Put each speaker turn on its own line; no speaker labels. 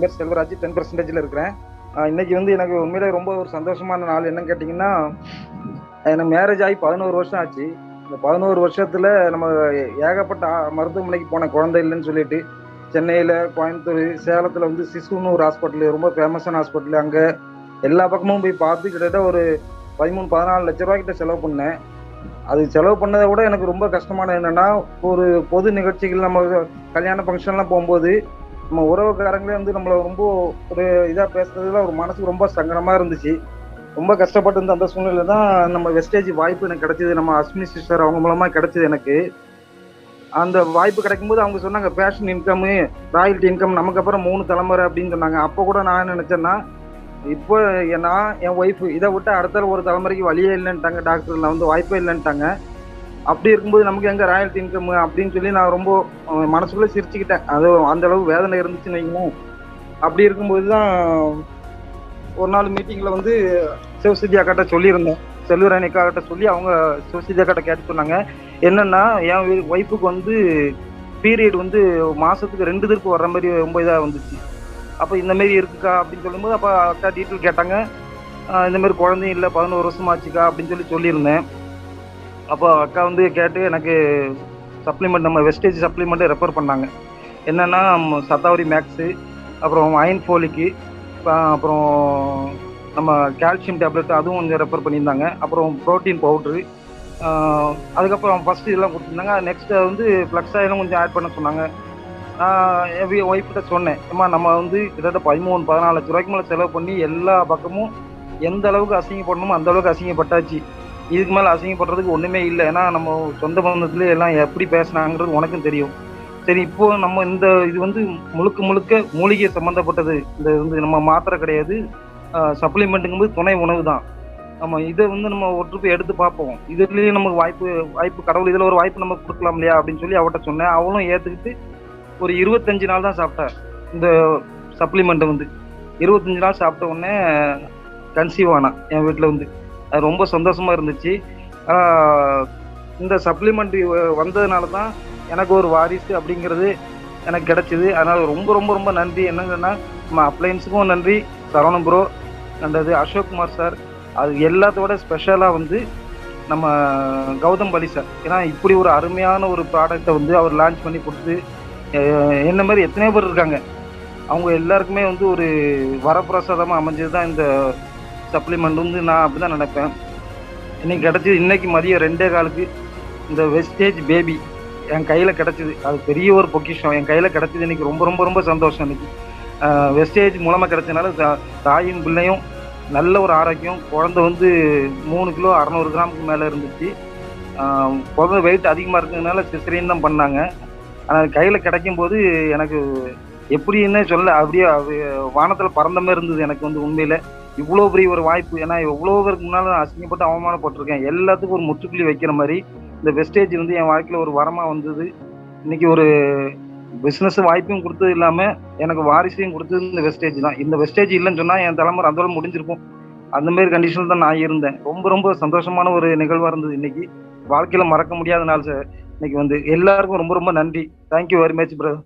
பேர் செல்வராஜ் 10% இருக்கிறேன். இன்னைக்கு வந்து எனக்கு உண்மையிலே ரொம்ப ஒரு சந்தோஷமான நாள். என்னன்னு கேட்டிங்கன்னா, எனக்கு மேரேஜ் ஆகி 11 வருஷம் ஆச்சு. இந்த 11 வருஷத்துல நம்ம ஏகப்பட்ட மருத்துவமனைக்கு போனேன், குழந்தை இல்லைன்னு சொல்லிட்டு. சென்னையில, கோயம்புத்தூர், சேலத்துல வந்து சிசுன்னு ஒரு ஹாஸ்பிட்டல், ரொம்ப ஃபேமஸான ஹாஸ்பிட்டல். அங்க எல்லா பக்கமும் போய் பார்த்து கிட்டத்தட்ட ஒரு 13, 14 லட்ச ரூபாய் கிட்ட செலவு பண்ணேன். அது செலவு பண்ணதை விட எனக்கு ரொம்ப கஷ்டமானது என்னன்னா, ஒரு பொது நிகழ்ச்சிகள், நம்ம கல்யாண ஃபங்க்ஷன்லாம் போகும்போது நம்ம உறவுக்காரங்களே வந்து நம்மள ரொம்ப ஒரு இதா பேசுறதுல ஒரு மனசுக்கு ரொம்ப சங்கடமா இருந்துச்சு. ரொம்ப கஷ்டப்பட்டு இருந்த அந்த சூழ்நிலையில தான் நம்ம வெஸ்டேஜ் வாய்ப்பு எனக்கு கிடைச்சது. நம்ம அஸ்வினி சிஸ்டர் அவங்க மூலமா கிடைச்சது எனக்கு. அந்த வாய்ப்பு கிடைக்கும்போது அவங்க சொன்னாங்க, பேஷன் இன்கம், ராயல்டி இன்கம் நமக்கு அப்புறம் 3 தலைமுறை அப்படின்னு சொன்னாங்க. அப்போ கூட நான் என்ன நினைச்சேன்னா, இப்போ நான் என் ஒய்ஃப் இதை விட்டு அடுத்த ஒரு தலைமுறைக்கு வழியே இல்லைன்ட்டாங்க டாக்டர்ல, வந்து வாய்ப்பே இல்லைன்ட்டாங்க. அப்படி இருக்கும்போது நமக்கு எங்க ராயல்டி இன்கம் அப்படின்னு சொல்லி நான் ரொம்ப மனசுக்குள்ள சிரிச்சுக்கிட்டேன். அது அந்த அளவு வேதனை இருந்துச்சுன்னு வைங்களேன். அப்படி இருக்கும்போது தான் ஒரு நாள் மீட்டிங்ல வந்து சிவசித்தி அக்காட்ட சொல்லியிருந்தேன். செல்வராணி அக்காட்ட சொல்லி அவங்க சிவசித்தி அக்காட்ட கேட்டு சொன்னாங்க, என்னன்னா என் ஒய்ஃபுக்கு வந்து பீரியட் வந்து மாசத்துக்கு 2 திருப்பு வர்ற மாதிரி ரொம்ப இதாக வந்துச்சு. அப்போ இந்த மாதிரி இருக்குக்கா அப்படின்னு சொல்லும்போது, அப்போ அக்கா டீட்டெயில் கேட்டாங்க. இந்த மாதிரி குழந்தையும் இல்லை, 11 வருஷமா ஆச்சுக்கா அப்படின்னு சொல்லியிருந்தேன். அப்போ அக்கா வந்து கேட்டு எனக்கு சப்ளிமெண்ட், நம்ம வெஸ்டேஜ் சப்ளிமெண்ட்டை ரெஃபர் பண்ணாங்க. என்னென்னா சத்தாவரி மேக்ஸு, அப்புறம் அயன் ஃபோலிக்கு, அப்புறம் நம்ம கால்சியம் டேப்லெட் அதுவும் கொஞ்சம் ரெஃபர் பண்ணியிருந்தாங்க. அப்புறம் ப்ரோட்டீன் பவுட்ரு, அதுக்கப்புறம் ஃபஸ்ட்டு இதெல்லாம் கொடுத்துருந்தாங்க. நெக்ஸ்ட்டு வந்து ஃப்ளக்ஸ் ஆயிலும் கொஞ்சம் ஆட் பண்ண சொன்னாங்க. என் ஒய்ஃப்கிட்ட சொன்னேன், ஏம்மா நம்ம வந்து கிட்டத்தட்ட 13, 14 லட்ச ரூபாய்க்கு மேலே செலவு பண்ணி எல்லா பக்கமும் எந்த அளவுக்கு அசிங்கப்படணுமோ அந்த அளவுக்கு அசிங்கப்பட்டாச்சு. இதுக்கு மேலே அசிங்கப்படுறதுக்கு ஒன்றுமே இல்லை. ஏன்னா நம்ம சொந்த பந்தத்துலேயே எல்லாம் எப்படி பேசினாங்கிறது உனக்கும் தெரியும். சரி, இப்போ நம்ம இந்த இது வந்து முழுக்க முழுக்க மூலிகை சம்மந்தப்பட்டது. இந்த வந்து நம்ம மாத்திரை கிடையாது, சப்ளிமெண்ட்டுங்கும்போது துணை உணவு தான். நம்ம இதை வந்து நம்ம ஒரு ட்ரிப் எடுத்து பார்ப்போம், இதுலேயும் நமக்கு வாய்ப்பு கடவுள் இதில் ஒரு வாய்ப்பு நம்ம கொடுக்கலாம் இல்லையா அப்படின்னு சொல்லி அவட்ட சொன்னேன். அவளும் ஏற்றுக்கிட்டு ஒரு 25 நாள் தான் சாப்பிட்டேன் இந்த சப்ளிமெண்ட்டை வந்து. 25 நாள் சாப்பிட்ட உடனே கன்சீவ் ஆனா என் வீட்டில் வந்து. அது ரொம்ப சந்தோஷமா இருந்துச்சு. இந்த சப்ளிமெண்ட் வந்ததுனால தான் எனக்கு ஒரு வாரிசு அப்படிங்கிறது எனக்கு கிடைச்சிது. அதனால ரொம்ப ரொம்ப ரொம்ப நன்றி. என்னங்கன்னா நம்ம அப்ளையன்ஸுக்கும் நன்றி, சரவணன் ப்ரோ, அண்டது அசோக்குமார் சார், அது எல்லாத்தோட ஸ்பெஷலாக வந்து நம்ம கௌதம் பலி சார். ஏன்னா இப்படி ஒரு அருமையான ஒரு ப்ராடக்டை வந்து அவர் லான்ச் பண்ணி கொடுத்து, என்ன மாதிரி எத்தனையோ பேர் இருக்காங்க, அவங்க எல்லாருக்குமே வந்து ஒரு வரப்பிரசாதமாக அமைஞ்சது தான் இந்த சப்ளிமெண்ட் வந்து. நான் அப்படி தான் நினைப்பேன். இன்னைக்கு கிடச்சிது. இன்னைக்கு மதியம் 2:15 இந்த வெஸ்டேஜ் பேபி என் கையில் கிடச்சிது. அது பெரிய ஒரு பொக்கிஷம் என் கையில் கிடச்சிது. இன்னைக்கு ரொம்ப ரொம்ப ரொம்ப சந்தோஷம். இன்னைக்கு வெஸ்டேஜ் மூலமாக கிடச்சதுனால தாயின் பிள்ளையும் நல்ல ஒரு ஆரோக்கியம். குழந்தை வந்து 3 கிலோ 600 கிராமுக்கு மேலே இருந்துச்சு. குழந்தை வெயிட் அதிகமாக இருக்கிறதுனால சிசரியன் தான் பண்ணாங்க. ஆனால் கையில் கிடைக்கும் போது எனக்கு எப்படின்னு சொல்ல, அப்படியே வானத்தில் பறந்த மாதிரி இருந்தது எனக்கு வந்து உண்மையில். இவ்வளோ பெரிய ஒரு வாய்ப்பு. ஏன்னா எவ்வளோ பேருக்கு முன்னால் நான் அசிங்கப்பட்டு அவமானப்பட்டிருக்கேன். எல்லாத்துக்கும் ஒரு முற்றுப்புள்ளி வைக்கிற மாதிரி இந்த வெஸ்டேஜ் வந்து என் வாழ்க்கையில் ஒரு வரமாக வந்தது. இன்னைக்கு ஒரு பிஸ்னஸ் வாய்ப்பையும் கொடுத்தது இல்லாமல் எனக்கு வாரிசையும் கொடுத்தது இந்த வெஸ்டேஜ் தான். இந்த வெஸ்டேஜ் இல்லைன்னு சொன்னால் என் தலைமுறை அதோட முடிஞ்சிருக்கும். அந்த மாதிரி கண்டிஷனில் தான் நான் இருந்தேன். ரொம்ப ரொம்ப சந்தோஷமான ஒரு நிகழ்வாக இருந்தது இன்னைக்கு. வாழ்க்கையில் மறக்க முடியாத நாள் சார். இன்னைக்கு வந்து எல்லாருக்கும் ரொம்ப ரொம்ப நன்றி. Thank you very much brother.